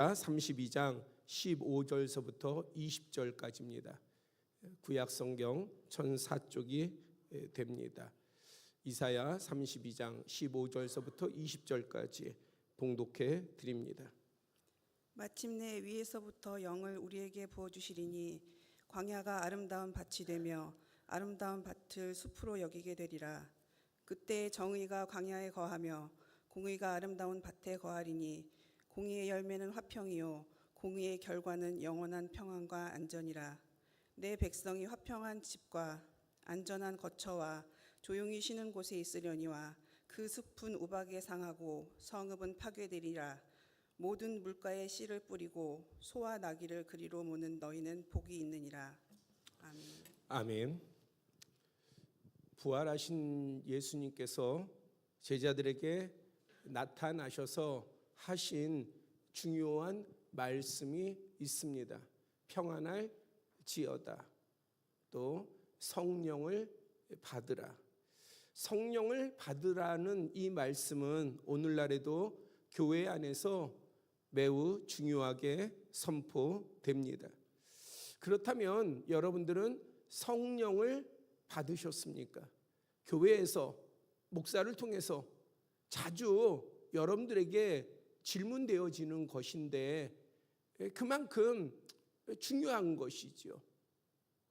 32장 15절서부터 20절까지입니다. 구약성경 1004쪽이 됩니다. 이사야 32장 15절서부터 20절까지 봉독해 드립니다. 마침내 위에서부터 영을 우리에게 부어주시리니 광야가 아름다운 밭이 되며 아름다운 밭을 숲으로 여기게 되리라. 그때 정의가 광야에 거하며 공의가 아름다운 밭에 거하리니 공의의 열매는 화평이요 공의의 결과는 영원한 평안과 안전이라. 내 백성이 화평한 집과 안전한 거처와 조용히 쉬는 곳에 있으려니와 그 숲은 우박에 상하고 성읍은 파괴되리라. 모든 물가에 씨를 뿌리고 소와 나귀를 그리로 모는 너희는 복이 있느니라. 아멘. 아멘. 부활하신 예수님께서 제자들에게 나타나셔서 하신 중요한 말씀이 있습니다. 평안할 지어다. 또 성령을 받으라. 성령을 받으라는 이 말씀은 오늘날에도 교회 안에서 매우 중요하게 선포됩니다. 그렇다면 여러분들은 성령을 받으셨습니까? 교회에서 목사를 통해서 자주 여러분들에게 질문되어지는 것인데 그만큼 중요한 것이죠.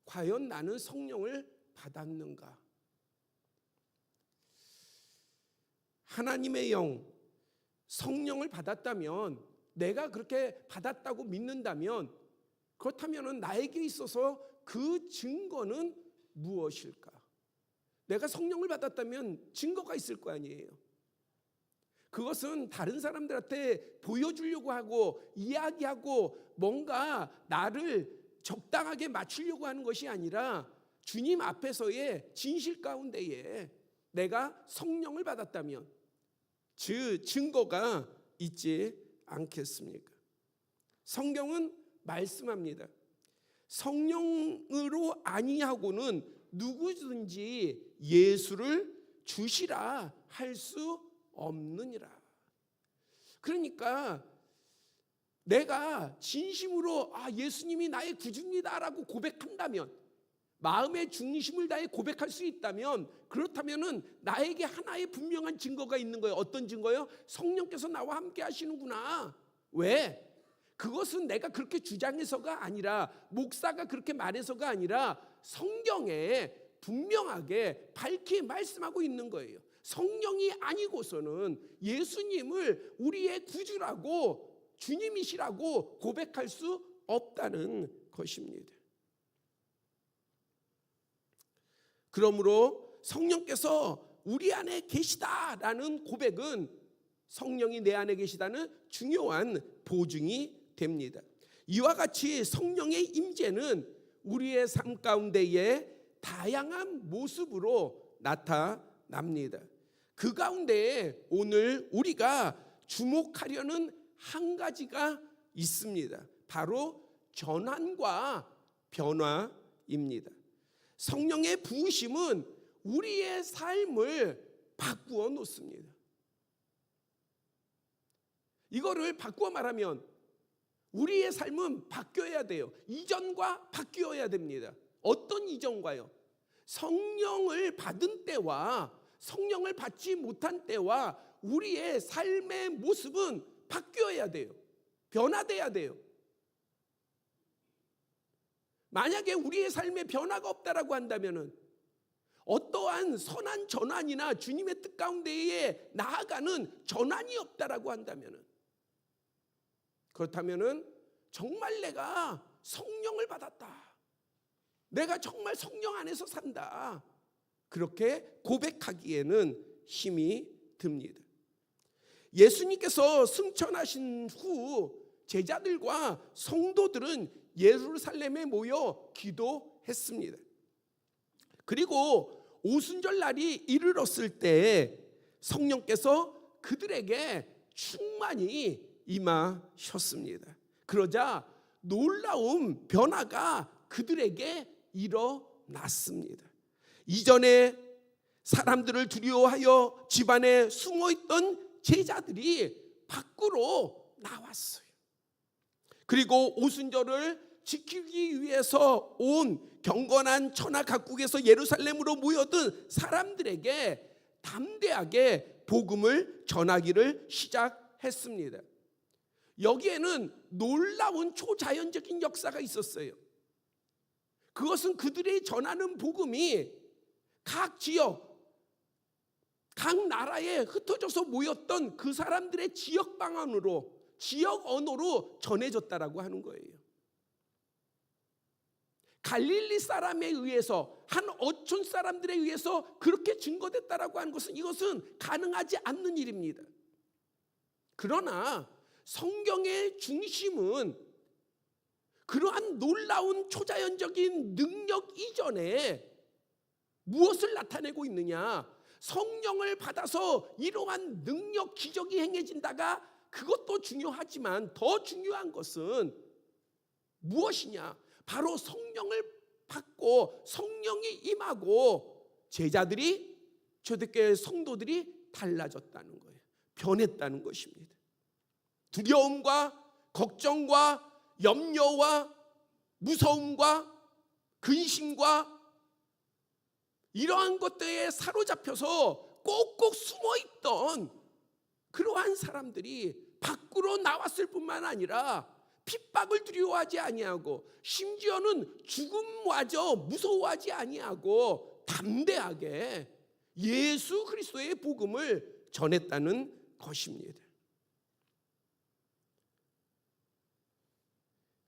과연 나는 성령을 받았는가? 하나님의 영, 성령을 받았다면, 내가 그렇게 받았다고 믿는다면, 그렇다면 나에게 있어서 그 증거는 무엇일까? 내가 성령을 받았다면 증거가 있을 거 아니에요. 그것은 다른 사람들한테 보여주려고 하고 이야기하고 뭔가 나를 적당하게 맞추려고 하는 것이 아니라 주님 앞에서의 진실 가운데에 내가 성령을 받았다면 그 증거가 있지 않겠습니까? 성경은 말씀합니다. 성령으로 아니하고는 누구든지 예수를 주시라 할 수 없느니라. 그러니까 내가 진심으로 예수님이 나의 구주입니다라고 고백한다면, 마음의 중심을 다해 고백할 수 있다면, 그렇다면은 나에게 하나의 분명한 증거가 있는 거예요. 어떤 증거요? 성령께서 나와 함께 하시는구나. 왜? 그것은 내가 그렇게 주장해서가 아니라, 목사가 그렇게 말해서가 아니라 성경에 분명하게 밝히 말씀하고 있는 거예요. 성령이 아니고서는 예수님을 우리의 구주라고, 주님이시라고 고백할 수 없다는 것입니다. 그러므로 성령께서 우리 안에 계시다라는 고백은 성령이 내 안에 계시다는 중요한 보증이 됩니다. 이와 같이 성령의 임재는 우리의 삶 가운데에 다양한 모습으로 나타납니다. 그 가운데에 오늘 우리가 주목하려는 한 가지가 있습니다. 바로 전환과 변화입니다. 성령의 부으심은 우리의 삶을 바꾸어 놓습니다. 이거를 바꾸어 말하면 우리의 삶은 바뀌어야 돼요. 이전과 바뀌어야 됩니다. 어떤 이전과요? 성령을 받은 때와 성령을 받지 못한 때와 우리의 삶의 모습은 바뀌어야 돼요. 변화돼야 돼요. 만약에 우리의 삶에 변화가 없다라고 한다면은 어떠한 선한 전환이나 주님의 뜻 가운데에 나아가는 전환이 없다라고 한다면은, 그렇다면은 정말 내가 성령을 받았다, 내가 정말 성령 안에서 산다, 그렇게 고백하기에는 힘이 듭니다. 예수님께서 승천하신 후 제자들과 성도들은 예루살렘에 모여 기도했습니다. 그리고 오순절 날이 이르렀을 때 성령께서 그들에게 충만히 임하셨습니다. 그러자 놀라운 변화가 그들에게 일어났습니다. 이전에 사람들을 두려워하여 집안에 숨어있던 제자들이 밖으로 나왔어요. 그리고 오순절을 지키기 위해서 온 경건한 천하 각국에서 예루살렘으로 모여든 사람들에게 담대하게 복음을 전하기를 시작했습니다. 여기에는 놀라운 초자연적인 역사가 있었어요. 그것은 그들이 전하는 복음이 각 지역, 각 나라에 흩어져서 모였던 그 사람들의 지역 방언으로, 지역 언어로 전해졌다라고 하는 거예요. 갈릴리 사람에 의해서, 한 어촌 사람들에 의해서 그렇게 증거됐다라고 하는 것은, 이것은 가능하지 않는 일입니다. 그러나 성경의 중심은 그러한 놀라운 초자연적인 능력 이전에 무엇을 나타내고 있느냐? 성령을 받아서 이러한 능력 기적이 행해진다가 그것도 중요하지만 더 중요한 것은 무엇이냐? 바로 성령을 받고 성령이 임하고 제자들이, 초대교회 성도들이 달라졌다는 거예요. 변했다는 것입니다. 두려움과 걱정과 염려와 무서움과 근심과 이러한 것들에 사로잡혀서 꼭꼭 숨어있던 그러한 사람들이 밖으로 나왔을 뿐만 아니라 핍박을 두려워하지 아니하고 심지어는 죽음마저 무서워하지 아니하고 담대하게 예수 그리스도의 복음을 전했다는 것입니다.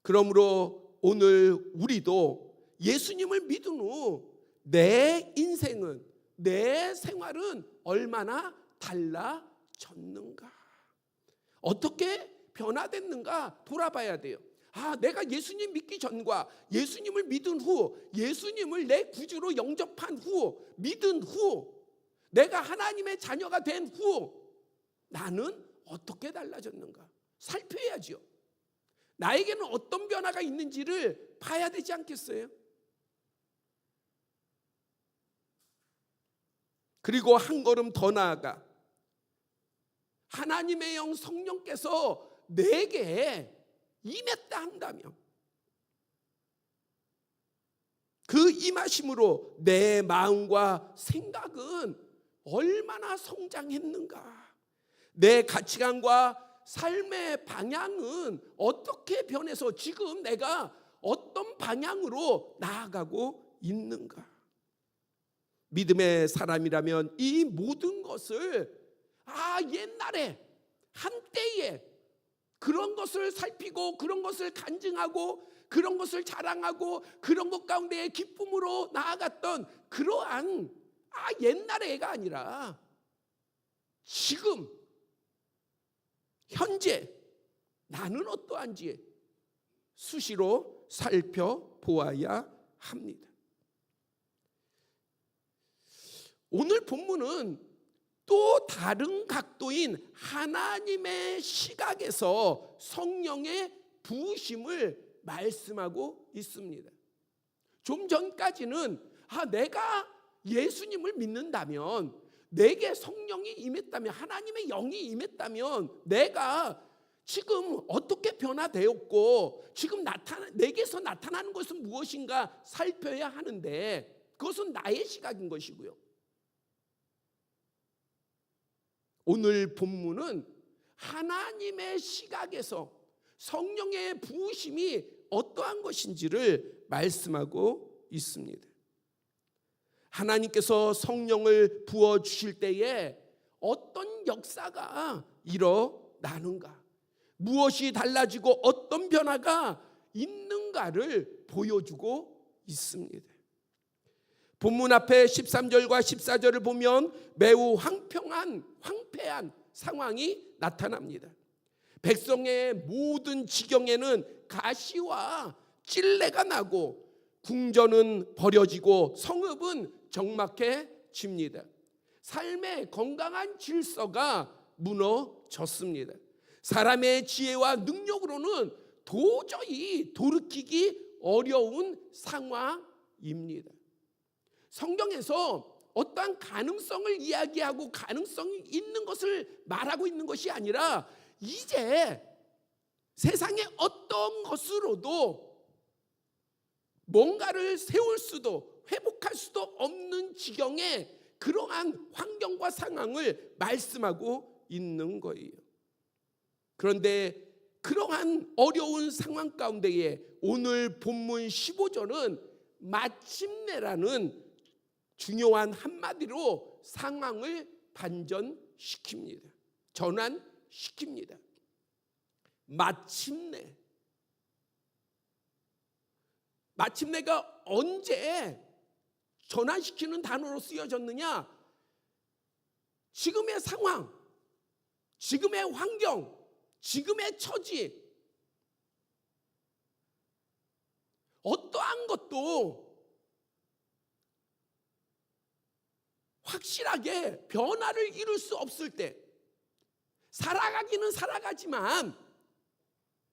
그러므로 오늘 우리도 예수님을 믿은 후 내 인생은, 내 생활은 얼마나 달라졌는가, 어떻게 변화됐는가 돌아봐야 돼요. 내가 예수님 믿기 전과 예수님을 믿은 후, 예수님을 내 구주로 영접한 후, 믿은 후, 내가 하나님의 자녀가 된 후 나는 어떻게 달라졌는가 살펴야죠. 나에게는 어떤 변화가 있는지를 봐야 되지 않겠어요? 그리고 한 걸음 더 나아가 하나님의 영 성령께서 내게 임했다 한다면 그 임하심으로 내 마음과 생각은 얼마나 성장했는가, 내 가치관과 삶의 방향은 어떻게 변해서 지금 내가 어떤 방향으로 나아가고 있는가. 믿음의 사람이라면 이 모든 것을 옛날에 한때에 그런 것을 살피고 그런 것을 간증하고 그런 것을 자랑하고 그런 것 가운데 기쁨으로 나아갔던 그러한 옛날의 애가 아니라 지금 현재 나는 어떠한지 수시로 살펴보아야 합니다. 오늘 본문은 또 다른 각도인 하나님의 시각에서 성령의 부으심을 말씀하고 있습니다. 좀 전까지는 내가 예수님을 믿는다면, 내게 성령이 임했다면, 하나님의 영이 임했다면 내가 지금 어떻게 변화되었고 지금 내게서 나타나는 것은 무엇인가 살펴야 하는데 그것은 나의 시각인 것이고요. 오늘 본문은 하나님의 시각에서 성령의 부으심이 어떠한 것인지를 말씀하고 있습니다. 하나님께서 성령을 부어주실 때에 어떤 역사가 일어나는가, 무엇이 달라지고 어떤 변화가 있는가를 보여주고 있습니다. 본문 앞에 13절과 14절을 보면 매우 황폐한 상황이 나타납니다. 백성의 모든 지경에는 가시와 찔레가 나고 궁전은 버려지고 성읍은 적막해집니다. 삶의 건강한 질서가 무너졌습니다. 사람의 지혜와 능력으로는 도저히 돌이키기 어려운 상황입니다. 성경에서 어떠한 가능성을 이야기하고 가능성이 있는 것을 말하고 있는 것이 아니라 이제 세상의 어떤 것으로도 뭔가를 세울 수도 회복할 수도 없는 지경의 그러한 환경과 상황을 말씀하고 있는 거예요. 그런데 그러한 어려운 상황 가운데에 오늘 본문 15절은 마침내라는 중요한 한마디로 상황을 반전시킵니다. 전환시킵니다. 마침내. 마침내가 언제 전환시키는 단어로 쓰여졌느냐? 지금의 상황, 지금의 환경, 지금의 처지, 어떠한 것도 확실하게 변화를 이룰 수 없을 때, 살아가기는 살아가지만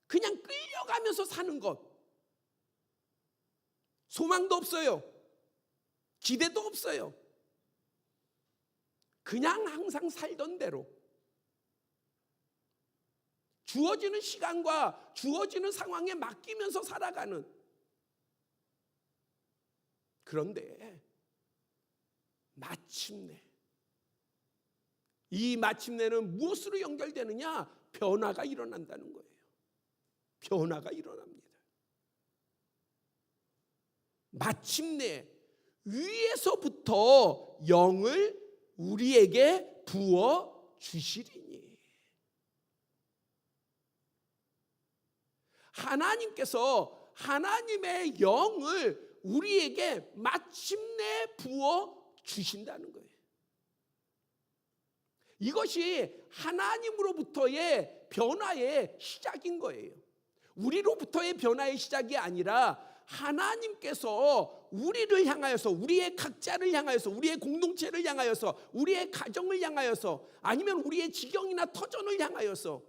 그냥 끌려가면서 사는 것, 소망도 없어요, 기대도 없어요. 그냥 항상 살던 대로 주어지는 시간과 주어지는 상황에 맡기면서 살아가는. 그런데 마침내, 이 마침내는 무엇으로 연결되느냐? 변화가 일어난다는 거예요. 변화가 일어납니다. 마침내 위에서부터 영을 우리에게 부어 주시리니. 하나님께서 하나님의 영을 우리에게 마침내 부어 주신다는 거예요. 이것이 하나님으로부터의 변화의 시작인 거예요. 우리로부터의 변화의 시작이 아니라 하나님께서 우리를 향하여서, 우리의 각자를 향하여서, 우리의 공동체를 향하여서, 우리의 가정을 향하여서, 아니면 우리의 지경이나 터전을 향하여서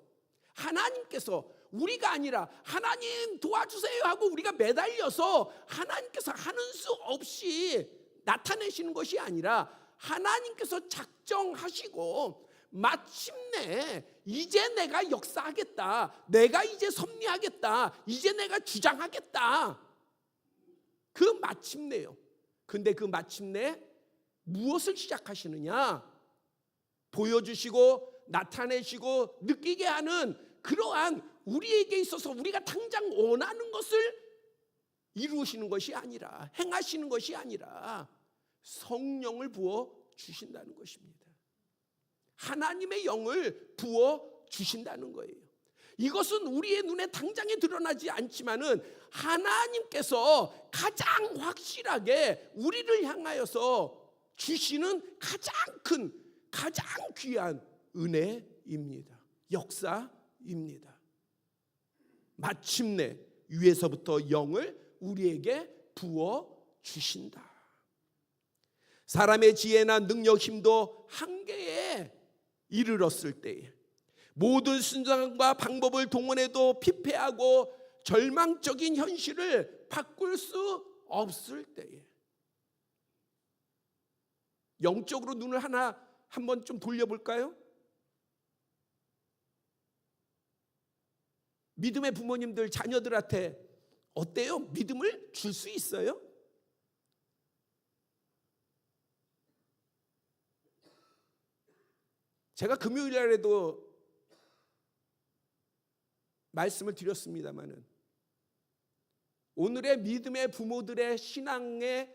하나님께서, 우리가 아니라 하나님 도와주세요 하고 우리가 매달려서 하나님께서 하는 수 없이 나타내시는 것이 아니라 하나님께서 작정하시고 마침내 이제 내가 역사하겠다, 내가 이제 섭리하겠다, 이제 내가 주장하겠다, 그 마침내요. 근데 그 마침내 무엇을 시작하시느냐? 보여주시고 나타내시고 느끼게 하는 그러한, 우리에게 있어서 우리가 당장 원하는 것을 이루시는 것이 아니라, 행하시는 것이 아니라 성령을 부어 주신다는 것입니다. 하나님의 영을 부어 주신다는 거예요. 이것은 우리의 눈에 당장에 드러나지 않지만은 하나님께서 가장 확실하게 우리를 향하여서 주시는 가장 큰, 가장 귀한 은혜입니다. 역사입니다. 마침내 위에서부터 영을 우리에게 부어 주신다. 사람의 지혜나 능력, 힘도 한계에 이르렀을 때에, 모든 순상과 방법을 동원해도 피폐하고 절망적인 현실을 바꿀 수 없을 때에, 영적으로 눈을 한번 좀 돌려볼까요? 믿음의 부모님들 자녀들한테 어때요? 믿음을 줄 수 있어요? 제가 금요일 날에도 말씀을 드렸습니다마는 오늘의 믿음의 부모들의 신앙의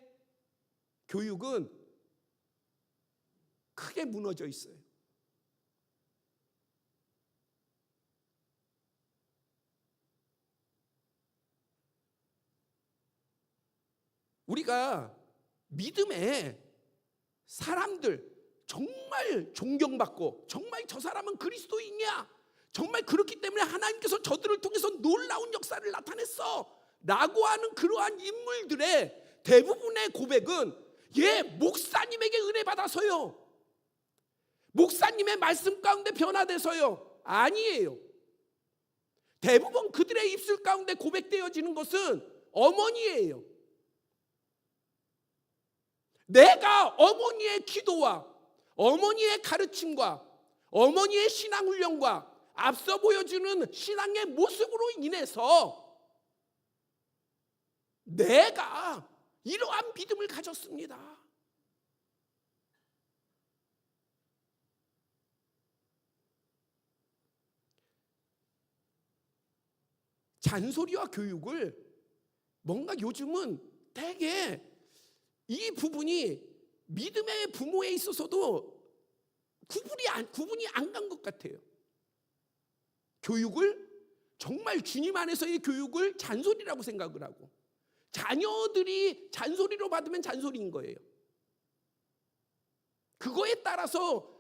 교육은 크게 무너져 있어요. 우리가 믿음의 사람들 정말 존경받고, 정말 저 사람은 그리스도인이야, 정말 그렇기 때문에 하나님께서 저들을 통해서 놀라운 역사를 나타냈어 라고 하는 그러한 인물들의 대부분의 고백은 목사님에게 은혜 받아서요, 목사님의 말씀 가운데 변화돼서요, 아니에요. 대부분 그들의 입술 가운데 고백되어지는 것은 어머니예요. 내가 어머니의 기도와 어머니의 가르침과 어머니의 신앙훈련과 앞서 보여주는 신앙의 모습으로 인해서 내가 이러한 믿음을 가졌습니다. 잔소리와 교육을 뭔가 요즘은 되게 이 부분이 믿음의 부모에 있어서도 구분이 안 간 것 같아요. 교육을 정말 주님 안에서의 교육을 잔소리라고 생각을 하고, 자녀들이 잔소리로 받으면 잔소리인 거예요. 그거에 따라서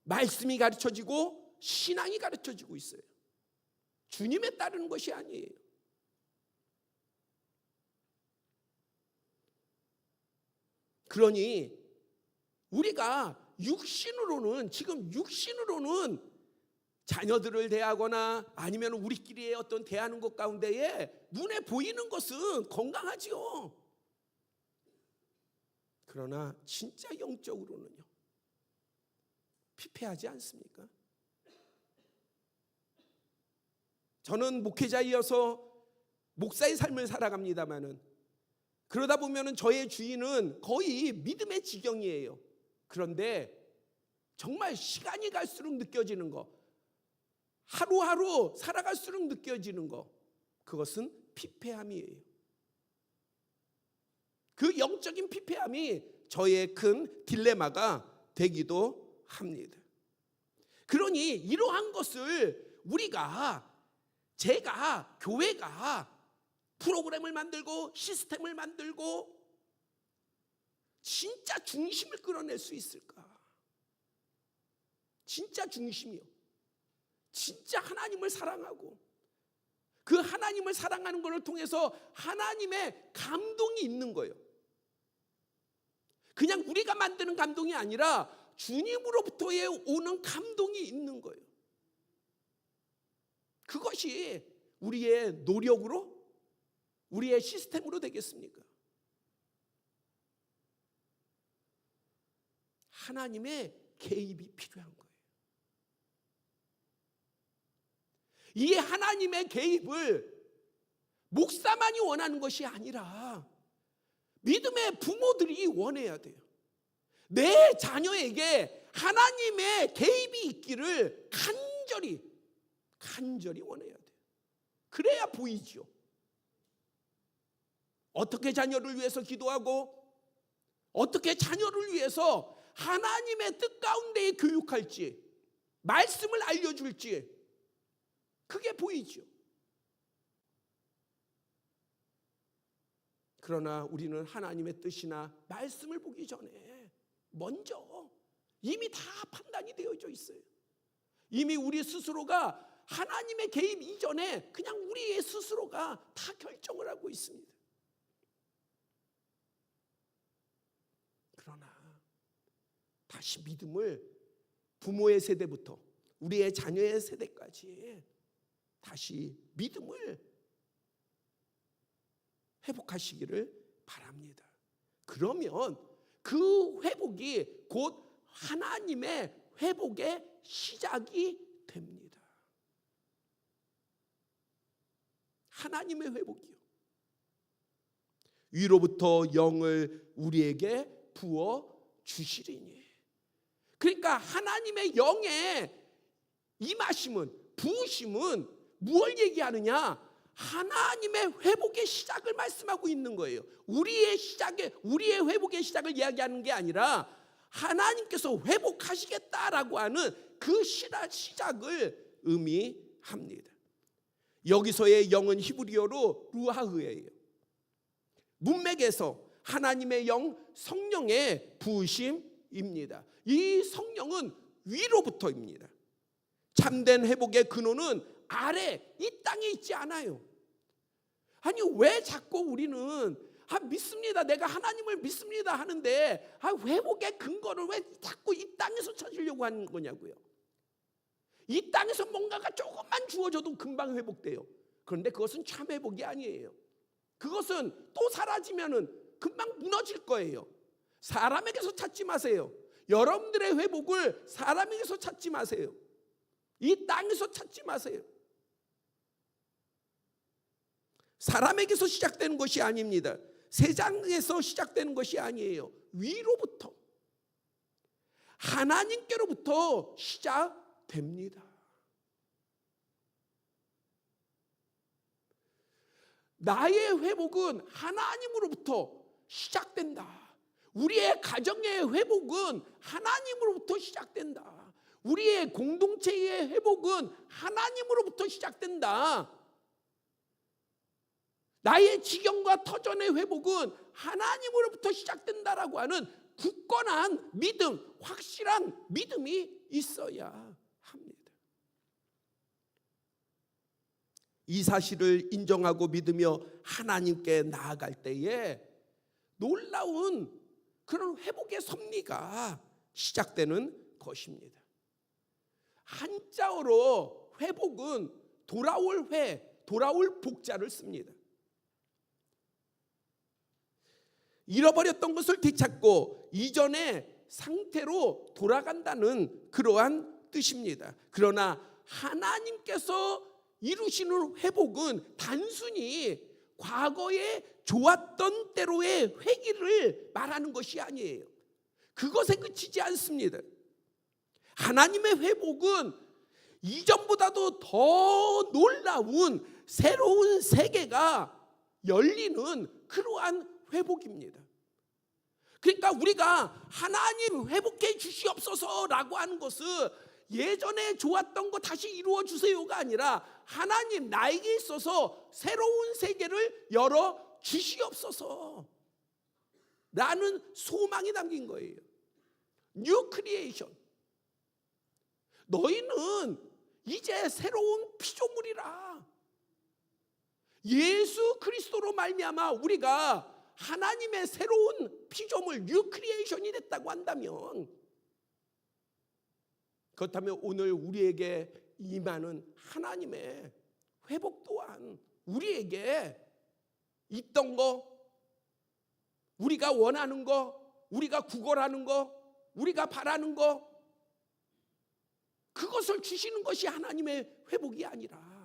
말씀이 가르쳐지고 신앙이 가르쳐지고 있어요. 주님에 따르는 것이 아니에요. 그러니 우리가 지금 육신으로는 자녀들을 대하거나 아니면 우리끼리의 어떤 대하는 것 가운데에 눈에 보이는 것은 건강하지요. 그러나 진짜 영적으로는요, 피폐하지 않습니까? 저는 목회자이어서 목사의 삶을 살아갑니다마는, 그러다 보면은 저의 주인은 거의 믿음의 지경이에요. 그런데 정말 시간이 갈수록 느껴지는 거, 하루하루 살아갈수록 느껴지는 거, 그것은 피폐함이에요. 그 영적인 피폐함이 저의 큰 딜레마가 되기도 합니다. 그러니 이러한 것을 제가 교회가 프로그램을 만들고 시스템을 만들고 진짜 중심을 끌어낼 수 있을까? 진짜 중심이요. 진짜 하나님을 사랑하고 그 하나님을 사랑하는 것을 통해서 하나님의 감동이 있는 거예요. 그냥 우리가 만드는 감동이 아니라 주님으로부터의 오는 감동이 있는 거예요. 그것이 우리의 노력으로, 우리의 시스템으로 되겠습니까? 하나님의 개입이 필요한 거예요. 이 하나님의 개입을 목사만이 원하는 것이 아니라 믿음의 부모들이 원해야 돼요. 내 자녀에게 하나님의 개입이 있기를 간절히 원해야 돼요. 그래야 보이죠. 어떻게 자녀를 위해서 기도하고 어떻게 자녀를 위해서 하나님의 뜻 가운데에 교육할지, 말씀을 알려줄지, 그게 보이죠. 그러나 우리는 하나님의 뜻이나 말씀을 보기 전에 먼저 이미 다 판단이 되어져 있어요. 이미 우리 스스로가 하나님의 개입 이전에 그냥 우리의 스스로가 다 결정을 하고 있습니다. 그러나 다시 믿음을 부모의 세대부터 우리의 자녀의 세대까지 다시 믿음을 회복하시기를 바랍니다. 그러면 그 회복이 곧 하나님의 회복의 시작이 됩니다. 하나님의 회복이요. 위로부터 영을 우리에게 부어 주시리니. 그러니까 하나님의 영의 임하심은, 부으심은 무엇을 얘기하느냐? 하나님의 회복의 시작을 말씀하고 있는 거예요. 우리의 회복의 시작을 이야기하는 게 아니라 하나님께서 회복하시겠다라고 하는 그 시작을 의미합니다. 여기서의 영은 히브리어로 루하흐예요. 문맥에서 하나님의 영, 성령의 부으심입니다. 이 성령은 위로부터입니다. 참된 회복의 근원은 아래, 이 땅에 있지 않아요. 아니, 왜 자꾸 우리는 믿습니다, 내가 하나님을 믿습니다 하는데 회복의 근거를 왜 자꾸 이 땅에서 찾으려고 하는 거냐고요. 이 땅에서 뭔가가 조금만 주어져도 금방 회복돼요. 그런데 그것은 참 회복이 아니에요. 그것은 또 사라지면은 금방 무너질 거예요. 사람에게서 찾지 마세요. 여러분들의 회복을 사람에게서 찾지 마세요. 이 땅에서 찾지 마세요. 사람에게서 시작되는 것이 아닙니다. 세상에서 시작되는 것이 아니에요. 위로부터, 하나님께로부터 시작됩니다. 나의 회복은 하나님으로부터 시작된다. 우리의 가정의 회복은 하나님으로부터 시작된다. 우리의 공동체의 회복은 하나님으로부터 시작된다. 나의 지경과 터전의 회복은 하나님으로부터 시작된다라고 하는 굳건한 믿음, 확실한 믿음이 있어야 합니다. 이 사실을 인정하고 믿으며 하나님께 나아갈 때에 놀라운 그런 회복의 섭리가 시작되는 것입니다. 한자어로 회복은 돌아올 회, 돌아올 복자를 씁니다. 잃어버렸던 것을 되찾고 이전의 상태로 돌아간다는 그러한 뜻입니다. 그러나 하나님께서 이루시는 회복은 단순히 과거에 좋았던 때로의 회기를 말하는 것이 아니에요. 그것에 그치지 않습니다. 하나님의 회복은 이전보다도 더 놀라운 새로운 세계가 열리는 그러한 회복입니다. 그러니까 우리가 하나님 회복해 주시옵소서라고 하는 것은 예전에 좋았던 거 다시 이루어 주세요가 아니라 하나님 나에게 있어서 새로운 세계를 열어 주시옵소서 라는 소망이 담긴 거예요. 뉴 크리에이션. 너희는 이제 새로운 피조물이라. 예수 그리스도로 말미암아 우리가 하나님의 새로운 피조물 뉴 크리에이션이 됐다고 한다면, 그렇다면 오늘 우리에게 임하는 하나님의 회복 또한 우리에게 있던 거, 우리가 원하는 거, 우리가 구걸하는 거, 우리가 바라는 거, 그것을 주시는 것이 하나님의 회복이 아니라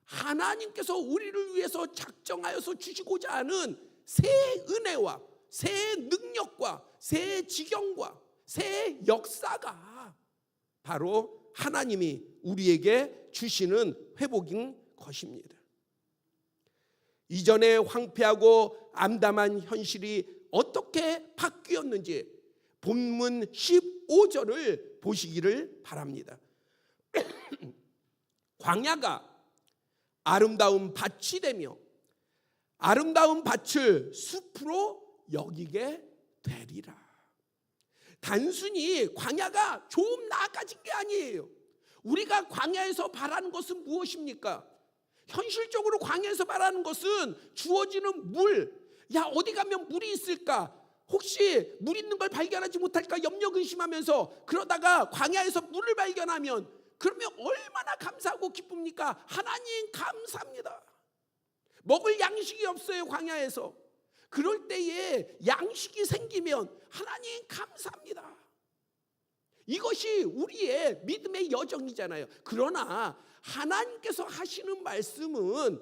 하나님께서 우리를 위해서 작정하여서 주시고자 하는 새 은혜와 새 능력과 새 지경과 새 역사가 바로 하나님이 우리에게 주시는 회복인 것입니다. 이전에 황폐하고 암담한 현실이 어떻게 바뀌었는지 본문 15절을 보시기를 바랍니다. 광야가 아름다운 밭이 되며 아름다운 밭을 숲으로 여기게 되리라. 단순히 광야가 좀 나아가진 게 아니에요. 우리가 광야에서 바라는 것은 무엇입니까? 현실적으로 광야에서 바라는 것은 주어지는 물. 야, 어디 가면 물이 있을까? 혹시 물 있는 걸 발견하지 못할까 염려 근심하면서 그러다가 광야에서 물을 발견하면 그러면 얼마나 감사하고 기쁩니까? 하나님 감사합니다. 먹을 양식이 없어요, 광야에서. 그럴 때에 양식이 생기면 하나님 감사합니다. 이것이 우리의 믿음의 여정이잖아요. 그러나 하나님께서 하시는 말씀은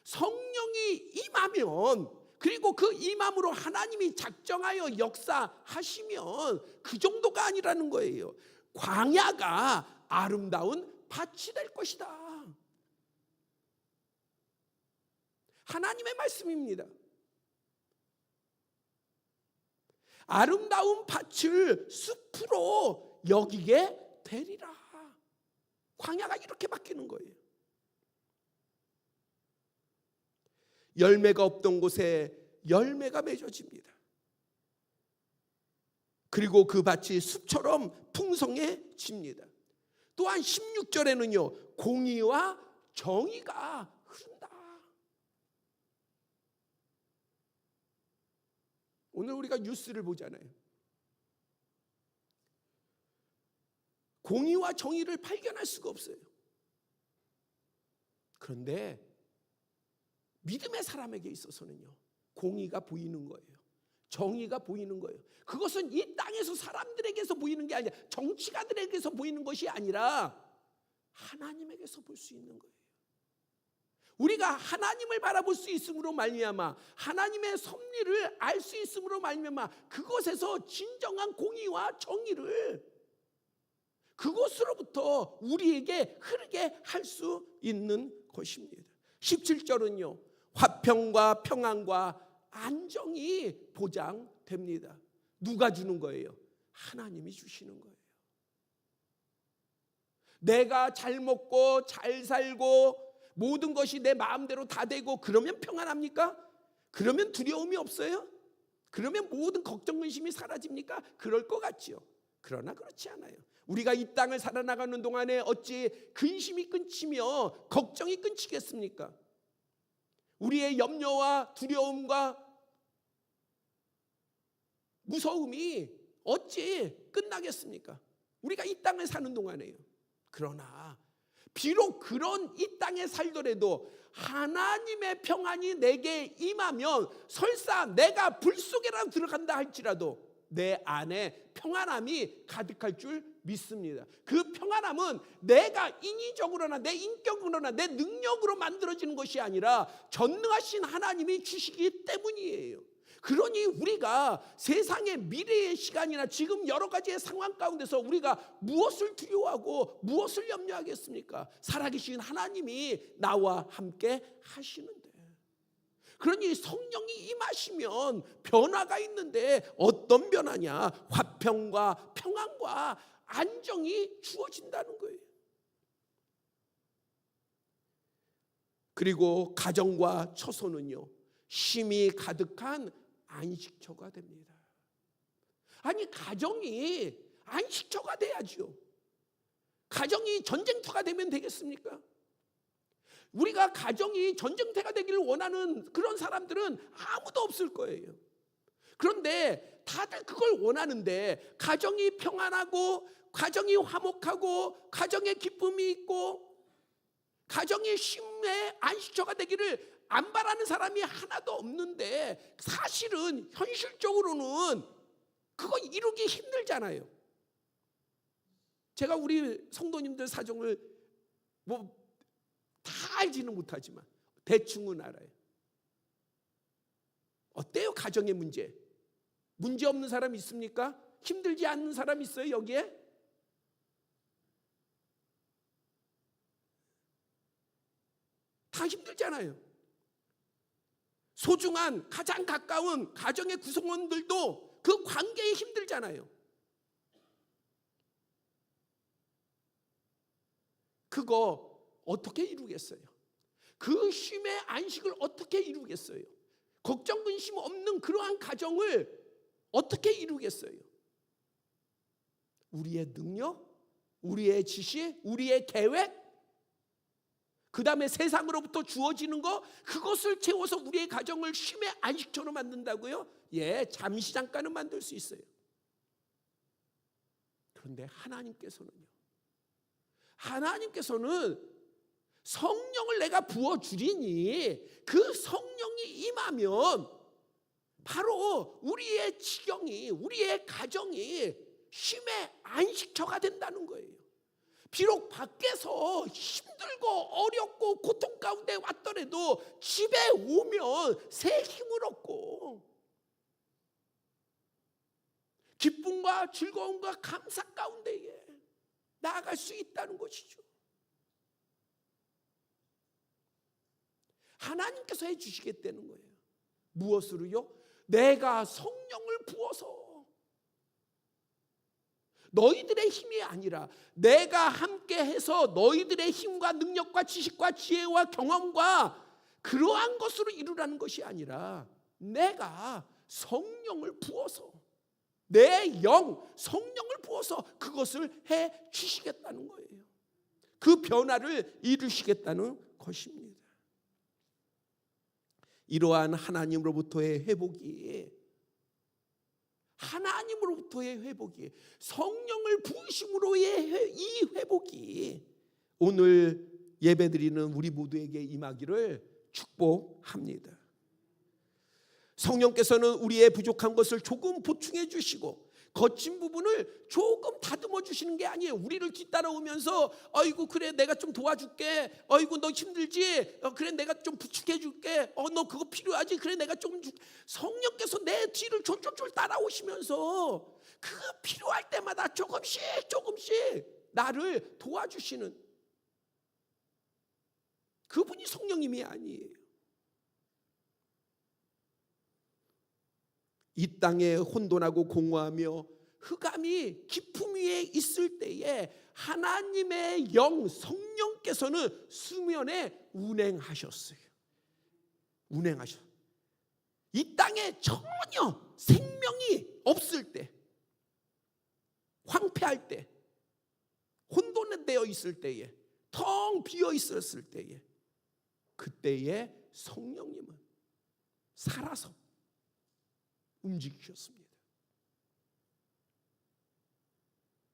성령이 임하면, 그리고 그 임함으로 하나님이 작정하여 역사하시면 그 정도가 아니라는 거예요. 광야가 아름다운 밭이 될 것이다. 하나님의 말씀입니다. 아름다운 밭을 숲으로 여기게 되리라. 광야가 이렇게 바뀌는 거예요. 열매가 없던 곳에 열매가 맺어집니다. 그리고 그 밭이 숲처럼 풍성해집니다. 또한 16절에는요, 공의와 정의가 흐른다. 오늘 우리가 뉴스를 보잖아요. 공의와 정의를 발견할 수가 없어요. 그런데 믿음의 사람에게 있어서는요, 공의가 보이는 거예요. 정의가 보이는 거예요. 그것은 이 땅에서 사람들에게서 보이는 게 아니라, 정치가들에게서 보이는 것이 아니라 하나님에게서 볼 수 있는 거예요. 우리가 하나님을 바라볼 수 있음으로 말미암아, 하나님의 섭리를 알 수 있음으로 말미암아, 그것에서 진정한 공의와 정의를 그것으로부터 우리에게 흐르게 할 수 있는 것입니다. 17절은요, 화평과 평안과 안정이 보장됩니다. 누가 주는 거예요? 하나님이 주시는 거예요. 내가 잘 먹고 잘 살고 모든 것이 내 마음대로 다 되고 그러면 평안합니까? 그러면 두려움이 없어요? 그러면 모든 걱정 근심이 사라집니까? 그럴 것 같지요. 그러나 그렇지 않아요. 우리가 이 땅을 살아나가는 동안에 어찌 근심이 끊치며 걱정이 끊치겠습니까? 우리의 염려와 두려움과 무서움이 어찌 끝나겠습니까? 우리가 이 땅을 사는 동안에요. 그러나 비록 그런 이 땅에 살더라도 하나님의 평안이 내게 임하면, 설사 내가 불 속에라도 들어간다 할지라도 내 안에 평안함이 가득할 줄 믿습니다. 그 평안함은 내가 인위적으로나 내 인격으로나 내 능력으로 만들어지는 것이 아니라 전능하신 하나님이 주시기 때문이에요. 그러니 우리가 세상의 미래의 시간이나 지금 여러 가지의 상황 가운데서 우리가 무엇을 두려워하고 무엇을 염려하겠습니까? 살아계신 하나님이 나와 함께 하시는데. 그러니 성령이 임하시면 변화가 있는데, 어떤 변화냐? 화평과 평안과 안정이 주어진다는 거예요. 그리고 가정과 처소는요, 쉼이 가득한 안식처가 됩니다. 아니, 가정이 안식처가 돼야죠. 가정이 전쟁터가 되면 되겠습니까? 우리가 가정이 전쟁터가 되기를 원하는 그런 사람들은 아무도 없을 거예요. 그런데 다들 그걸 원하는데, 가정이 평안하고 가정이 화목하고 가정에 기쁨이 있고 가정이 쉼의 안식처가 되기를 안 바라는 사람이 하나도 없는데, 사실은 현실적으로는 그거 이루기 힘들잖아요. 제가 우리 성도님들 사정을 다 알지는 못하지만 대충은 알아요. 어때요? 가정의 문제 없는 사람 있습니까? 힘들지 않는 사람 있어요 여기에? 다 힘들잖아요. 소중한 가장 가까운 가정의 구성원들도 그 관계에 힘들잖아요. 그거 어떻게 이루겠어요? 그 쉼의 안식을 어떻게 이루겠어요? 걱정 근심 없는 그러한 가정을 어떻게 이루겠어요? 우리의 능력, 우리의 지식, 우리의 계획, 그 다음에 세상으로부터 주어지는 거, 그것을 채워서 우리의 가정을 쉼의 안식처로 만든다고요? 예, 잠시 잠깐은 만들 수 있어요. 그런데 하나님께서는 성령을 내가 부어주리니 그 성령이 임하면 바로 우리의 지경이, 우리의 가정이 쉼의 안식처가 된다는 거예요. 비록 밖에서 힘들고 어렵고 고통 가운데 왔더라도 집에 오면 새 힘을 얻고 기쁨과 즐거움과 감사 가운데에 나아갈 수 있다는 것이죠. 하나님께서 해주시겠다는 거예요. 무엇으로요? 내가 성령을 부어서, 너희들의 힘이 아니라 내가 함께 해서 너희들의 힘과 능력과 지식과 지혜와 경험과 그러한 것으로 이루라는 것이 아니라 내가 성령을 부어서, 내 영, 성령을 부어서 그것을 해 주시겠다는 거예요. 그 변화를 이루시겠다는 것입니다. 이러한 하나님으로부터의 회복이, 성령을 부으심으로의 이 회복이 오늘 예배드리는 우리 모두에게 임하기를 축복합니다. 성령께서는 우리의 부족한 것을 조금 보충해 주시고 거친 부분을 조금 다듬어 주시는 게 아니에요. 우리를 뒤따라오면서 아이고 그래 내가 좀 도와줄게. 아이고 너 힘들지? 그래 내가 좀 부축해 줄게. 너 그거 필요하지? 그래 내가 좀 성령께서 내 뒤를 쫄쫄쫄 따라오시면서 그 필요할 때마다 조금씩 나를 도와주시는 그분이 성령님이 아니에요. 이 땅에 혼돈하고 공허하며 흑암이 깊음 위에 있을 때에 하나님의 영 성령께서는 수면에 운행하셨어요. 이 땅에 전혀 생명이 없을 때, 황폐할 때, 혼돈되어 있을 때에, 텅 비어 있었을 때에, 그때에 성령님은 살아서 움직이셨습니다.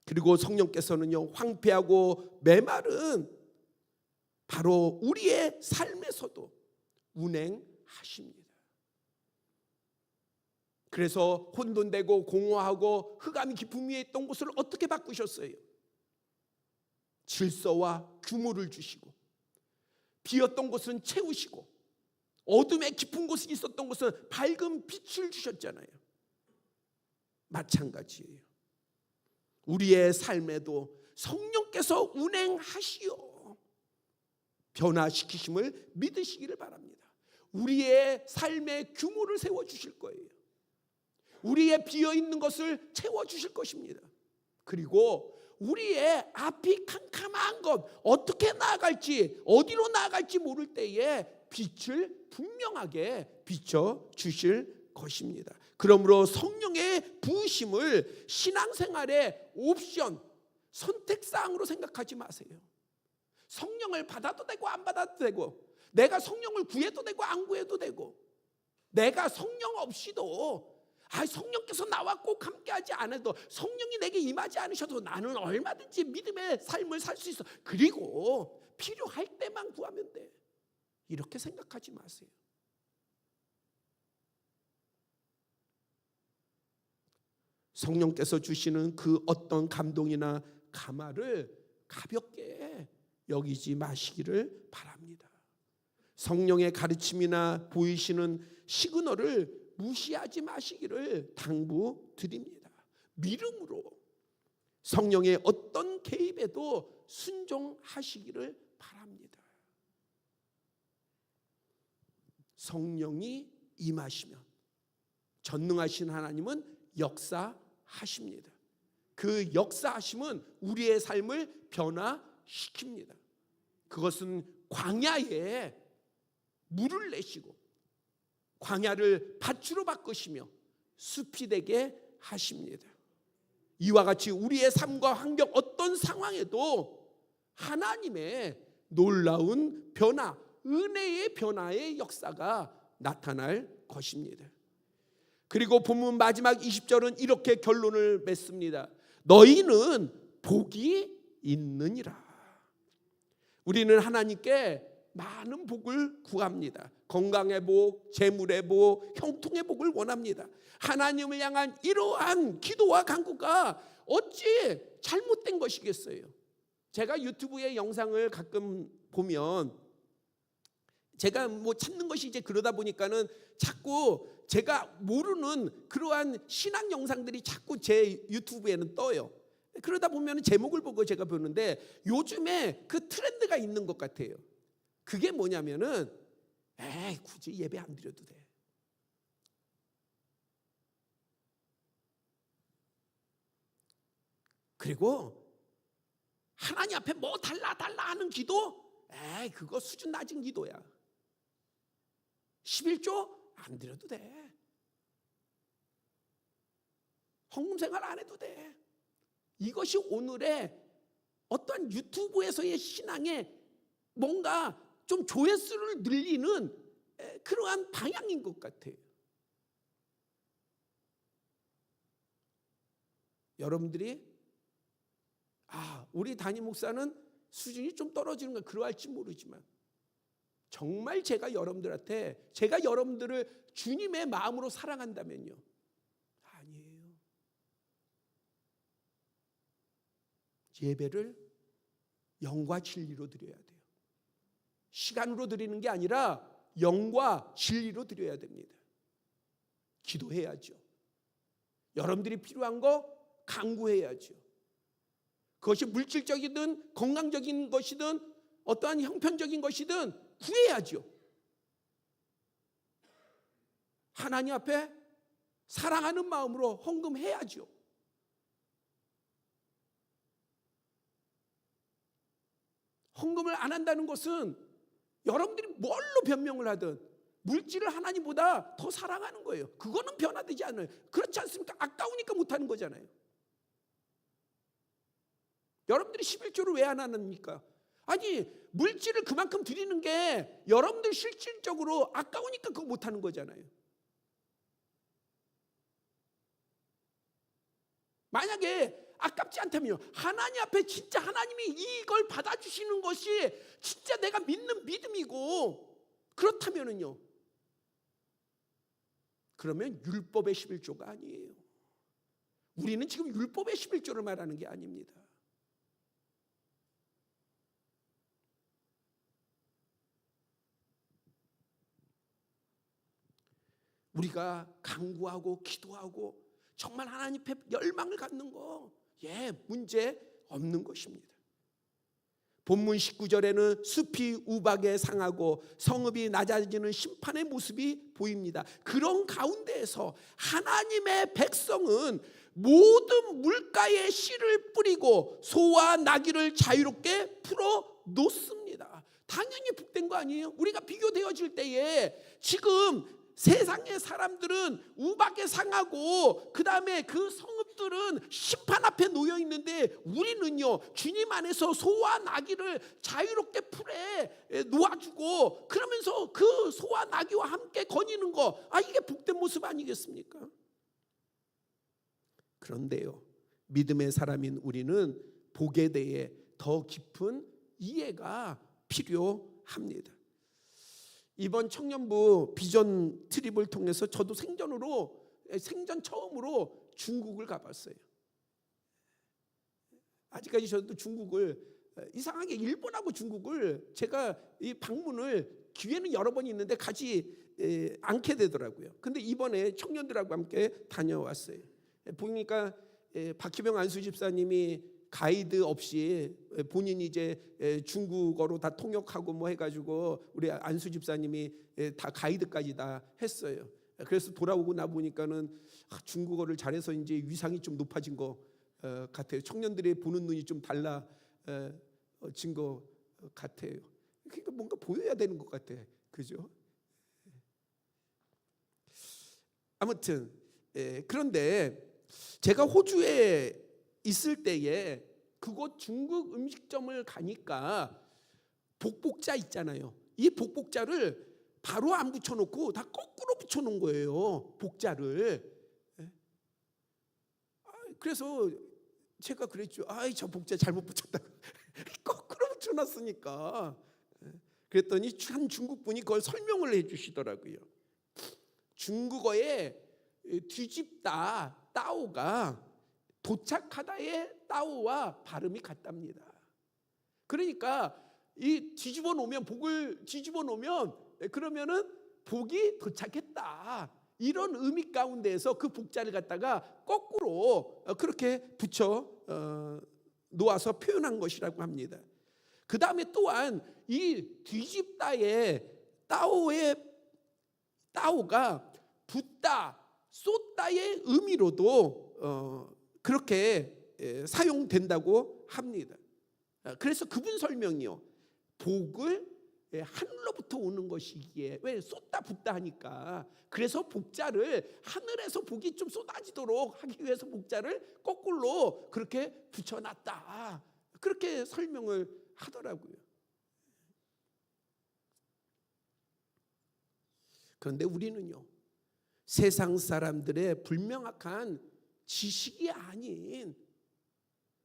그리고 성령께서는요, 황폐하고 메마른 바로 우리의 삶에서도 운행하십니다. 그래서 혼돈되고 공허하고 흑암이 깊음 위에 있던 곳을 어떻게 바꾸셨어요? 질서와 규모를 주시고, 비었던 곳은 채우시고, 어둠의 깊은 곳에 있었던 곳은 밝은 빛을 주셨잖아요. 마찬가지예요. 우리의 삶에도 성령께서 운행하시어 변화시키심을 믿으시기를 바랍니다. 우리의 삶의 규모를 세워주실 거예요. 우리의 비어있는 것을 채워주실 것입니다. 그리고 우리의 앞이 캄캄한 것, 어떻게 나아갈지, 어디로 나아갈지 모를 때에 빛을 분명하게 비춰주실 것입니다. 그러므로 성령의 부으심을 신앙생활의 옵션, 선택사항으로 생각하지 마세요. 성령을 받아도 되고 안 받아도 되고, 내가 성령을 구해도 되고 안 구해도 되고, 내가 성령 없이도 성령께서 나와 꼭 함께하지 않아도, 성령이 내게 임하지 않으셔도 나는 얼마든지 믿음의 삶을 살 수 있어. 그리고 필요할 때만 구하면 돼. 이렇게 생각하지 마세요. 성령께서 주시는 그 어떤 감동이나 감화를 가볍게 여기지 마시기를 바랍니다. 성령의 가르침이나 보이시는 시그널을 무시하지 마시기를 당부드립니다. 믿음으로 성령의 어떤 개입에도 순종하시기를 바랍니다. 성령이 임하시면 전능하신 하나님은 역사하십니다. 그 역사하심은 우리의 삶을 변화시킵니다. 그것은 광야에 물을 내시고 광야를 밭으로 바꾸시며 숲이 되게 하십니다. 이와 같이 우리의 삶과 환경 어떤 상황에도 하나님의 놀라운 변화, 은혜의 변화의 역사가 나타날 것입니다. 그리고 본문 마지막 20절은 이렇게 결론을 맺습니다. 너희는 복이 있느니라. 우리는 하나님께 많은 복을 구합니다. 건강의 복, 재물의 복, 형통의 복을 원합니다. 하나님을 향한 이러한 기도와 간구가 어찌 잘못된 것이겠어요? 제가 유튜브의 영상을 가끔 보면 제가 찾는 것이 이제 그러다 보니까는 자꾸 제가 모르는 그러한 신앙 영상들이 자꾸 제 유튜브에는 떠요. 그러다 보면 제목을 보고 제가 보는데 요즘에 그 트렌드가 있는 것 같아요. 그게 뭐냐면은 굳이 예배 안 드려도 돼. 그리고 하나님 앞에 뭐 달라 하는 기도? 그거 수준 낮은 기도야. 11조 안 드려도 돼. 헌금 생활 안 해도 돼. 이것이 오늘의 어떠한 유튜브에서의 신앙의 뭔가 좀 조회수를 늘리는 그러한 방향인 것 같아요. 여러분들이 우리 담임 목사는 수준이 좀 떨어지는 건 그러할지 모르지만 정말 제가 여러분들을 주님의 마음으로 사랑한다면요, 아니에요. 예배를 영과 진리로 드려야 돼요. 시간으로 드리는 게 아니라 영과 진리로 드려야 됩니다. 기도해야죠. 여러분들이 필요한 거 간구해야죠. 그것이 물질적이든 건강적인 것이든 어떠한 형편적인 것이든 구해야죠. 하나님 앞에 사랑하는 마음으로 헌금해야죠. 헌금을 안 한다는 것은 여러분들이 뭘로 변명을 하든 물질을 하나님보다 더 사랑하는 거예요. 그거는 변화되지 않아요. 그렇지 않습니까? 아까우니까 못하는 거잖아요. 여러분들이 11조를 왜 안 합니까? 아니, 물질을 그만큼 드리는 게 여러분들 실질적으로 아까우니까 그거 못하는 거잖아요. 만약에 아깝지 않다면요, 하나님 앞에 진짜 하나님이 이걸 받아주시는 것이 진짜 내가 믿는 믿음이고 그렇다면은요, 그러면 율법의 11조가 아니에요. 우리는 지금 율법의 11조를 말하는 게 아닙니다. 우리가 간구하고 기도하고 정말 하나님 앞에 열망을 갖는 거, 문제 없는 것입니다. 본문 19절에는 숲이 우박에 상하고 성읍이 낮아지는 심판의 모습이 보입니다. 그런 가운데에서 하나님의 백성은 모든 물가에 씨를 뿌리고 소와 나귀를 자유롭게 풀어 놓습니다. 당연히 복된 거 아니에요? 우리가 비교되어질 때에 지금 세상의 사람들은 우박에 상하고 그 다음에 그 성읍들은 심판 앞에 놓여 있는데 우리는요, 주님 안에서 소와 나귀를 자유롭게 풀에 놓아주고 그러면서 그 소와 나귀와 함께 거니는 거, 이게 복된 모습 아니겠습니까? 그런데요, 믿음의 사람인 우리는 복에 대해 더 깊은 이해가 필요합니다. 이번 청년부 비전 트립을 통해서 저도 생전 처음으로 중국을 가봤어요. 아직까지 저도 중국을, 이상하게 일본하고 중국을 제가 이 방문을 기회는 여러 번 있는데 가지 않게 되더라고요. 근데 이번에 청년들하고 함께 다녀왔어요. 보니까 박희병 안수 집사님이 가이드 없이 본인이 이제 중국어로 다 통역하고 뭐 해가지고 우리 안수 집사님이 다 가이드까지 다 했어요. 그래서 돌아오고 나 보니까는 중국어를 잘해서 이제 위상이 좀 높아진 것 같아요. 청년들의 보는 눈이 좀 달라진 것 같아요. 그러니까 뭔가 보여야 되는 것 같아, 그죠? 아무튼 그런데 제가 호주에 있을 때에 그곳 중국 음식점을 가니까 복복자 있잖아요. 이 복복자를 바로 안 붙여놓고 다 거꾸로 붙여놓은 거예요, 복자를. 그래서 제가 그랬죠. 저 복자 잘못 붙였다고. 거꾸로 붙여놨으니까. 그랬더니 한 중국분이 그걸 설명을 해주시더라고요. 중국어에 뒤집다, 따오가 도착하다의 따오와 발음이 같답니다. 그러니까 이 뒤집어 놓으면, 복을 뒤집어 놓으면 그러면은 복이 도착했다, 이런 의미 가운데에서 그 복자를 갖다가 거꾸로 그렇게 붙여 놓아서 표현한 것이라고 합니다. 그 다음에 또한 이 뒤집다의 따오가 붓다, 쏟다의 의미로도 그렇게 사용된다고 합니다. 그래서 그분 설명이요, 복을 하늘로부터 오는 것이기에, 왜 쏟다 붓다 하니까, 그래서 복자를 하늘에서 복이 좀 쏟아지도록 하기 위해서 복자를 거꾸로 그렇게 붙여놨다, 그렇게 설명을 하더라고요. 그런데 우리는요, 세상 사람들의 불명확한 지식이 아닌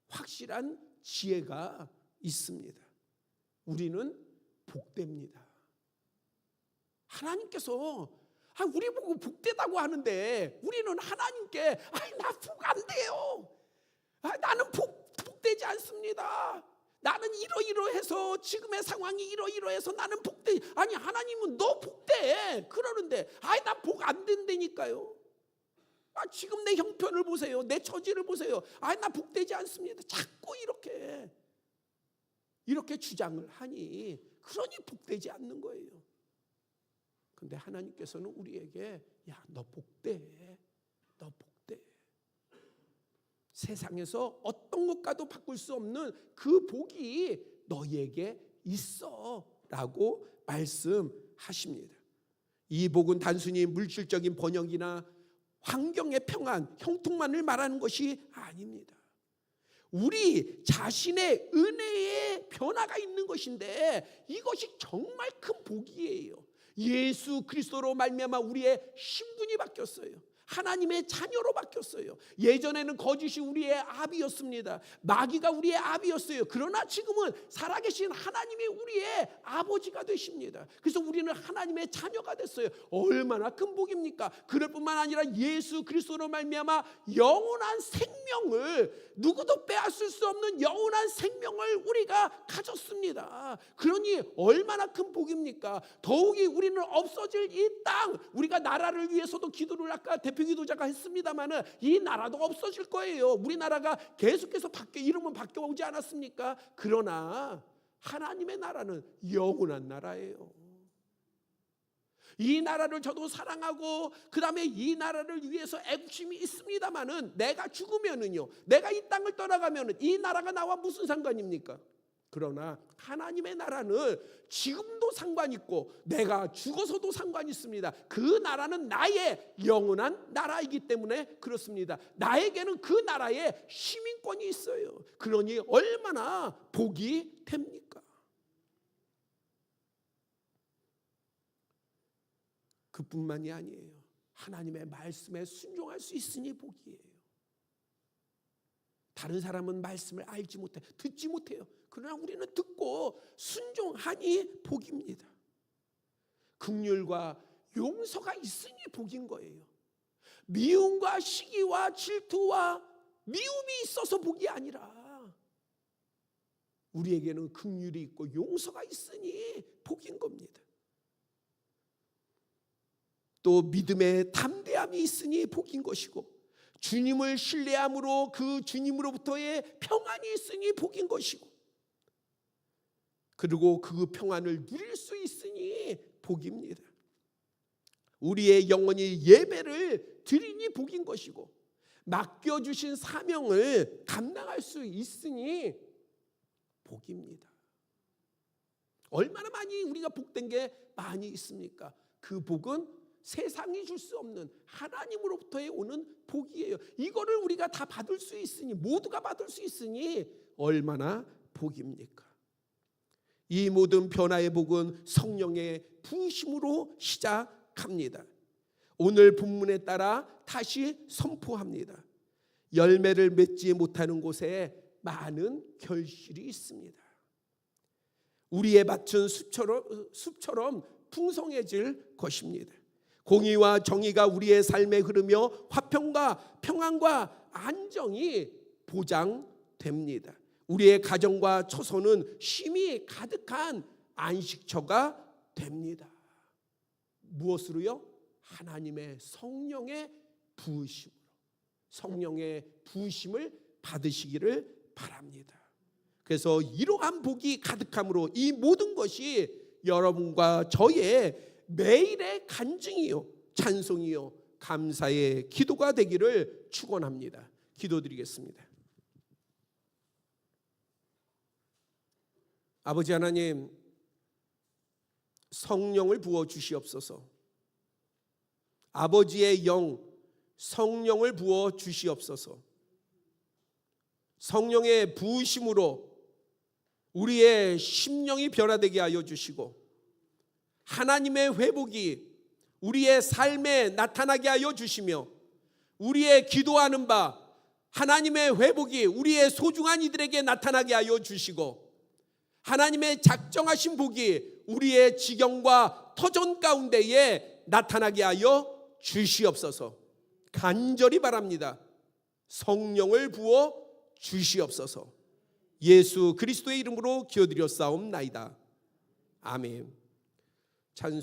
확실한 지혜가 있습니다. 우리는 복됩니다. 하나님께서 우리 보고 복되다고 하는데 우리는 하나님께 나 복 안 돼요. 나는 복되지 않습니다. 나는 이러이러해서 지금의 상황이 이러이러해서 나는 복되. 아니 하나님은 너 복돼 그러는데 나 복 안 된다니까요. 지금 내 형편을 보세요. 내 처지를 보세요. 나 복되지 않습니다. 자꾸 이렇게 주장을 하니 그러니 복되지 않는 거예요. 근데 하나님께서는 우리에게 너 복돼. 너 복돼. 세상에서 어떤 것과도 바꿀 수 없는 그 복이 너희에게 있어라고 말씀하십니다. 이 복은 단순히 물질적인 번영이나 환경의 평안, 형통만을 말하는 것이 아닙니다. 우리 자신의 은혜의 변화가 있는 것인데 이것이 정말 큰 복이에요. 예수 그리스도로 말미암아 우리의 신분이 바뀌었어요. 하나님의 자녀로 바뀌었어요. 예전에는 거짓이 우리의 아비였습니다. 마귀가 우리의 아비였어요. 그러나 지금은 살아계신 하나님이 우리의 아버지가 되십니다. 그래서 우리는 하나님의 자녀가 됐어요. 얼마나 큰 복입니까? 그럴 뿐만 아니라 예수 그리스도로 말미암아 영원한 생명을, 누구도 빼앗을 수 없는 영원한 생명을 우리가 가졌습니다. 그러니 얼마나 큰 복입니까? 더욱이 우리는 없어질 이 땅, 우리가 나라를 위해서도 기도를 아까 대표기도자가 했습니다마는 이 나라도 없어질 거예요. 우리나라가 계속해서 이름은 바뀌어오지 않았습니까? 그러나 하나님의 나라는 영원한 나라예요. 이 나라를 저도 사랑하고 그 다음에 이 나라를 위해서 애국심이 있습니다마는 내가 죽으면은요, 내가 이 땅을 떠나가면은 이 나라가 나와 무슨 상관입니까? 그러나 하나님의 나라는 지금도 상관 있고 내가 죽어서도 상관이 있습니다. 그 나라는 나의 영원한 나라이기 때문에 그렇습니다. 나에게는 그 나라의 시민권이 있어요. 그러니 얼마나 복이 됩니까? 그뿐만이 아니에요. 하나님의 말씀에 순종할 수 있으니 복이에요. 다른 사람은 말씀을 알지 못해, 듣지 못해요. 그러나 우리는 듣고 순종하니 복입니다. 긍휼과 용서가 있으니 복인 거예요. 미움과 시기와 질투와 미움이 있어서 복이 아니라 우리에게는 긍휼이 있고 용서가 있으니 복인 겁니다. 또 믿음의 담대함이 있으니 복인 것이고, 주님을 신뢰함으로 그 주님으로부터의 평안이 있으니 복인 것이고, 그리고 그 평안을 누릴 수 있으니 복입니다. 우리의 영혼이 예배를 드리니 복인 것이고, 맡겨주신 사명을 감당할 수 있으니 복입니다. 얼마나 많이 우리가 복된 게 많이 있습니까? 그 복은 세상이 줄 수 없는 하나님으로부터의 오는 복이에요. 이거를 우리가 다 받을 수 있으니, 모두가 받을 수 있으니 얼마나 복입니까? 이 모든 변화의 복은 성령의 부으심으로 시작합니다. 오늘 본문에 따라 다시 선포합니다. 열매를 맺지 못하는 곳에 많은 결실이 있습니다. 우리의 밭은 숲처럼 풍성해질 것입니다. 공의와 정의가 우리의 삶에 흐르며 화평과 평안과 안정이 보장됩니다. 우리의 가정과 처소는 쉼이 가득한 안식처가 됩니다. 무엇으로요? 하나님의 성령의 부으심으로. 성령의 부으심을 받으시기를 바랍니다. 그래서 이러한 복이 가득함으로 이 모든 것이 여러분과 저의 매일의 간증이요, 찬송이요, 감사의 기도가 되기를 축원합니다. 기도드리겠습니다. 아버지 하나님, 성령을 부어 주시옵소서. 아버지의 영 성령을 부어 주시옵소서. 성령의 부으심으로 우리의 심령이 변화되게 하여 주시고, 하나님의 회복이 우리의 삶에 나타나게 하여 주시며, 우리의 기도하는 바 하나님의 회복이 우리의 소중한 이들에게 나타나게 하여 주시고, 하나님의 작정하신 복이 우리의 지경과 터전 가운데에 나타나게 하여 주시옵소서. 간절히 바랍니다. 성령을 부어 주시옵소서. 예수 그리스도의 이름으로 기도드렸사옵나이다. 아멘. 찬송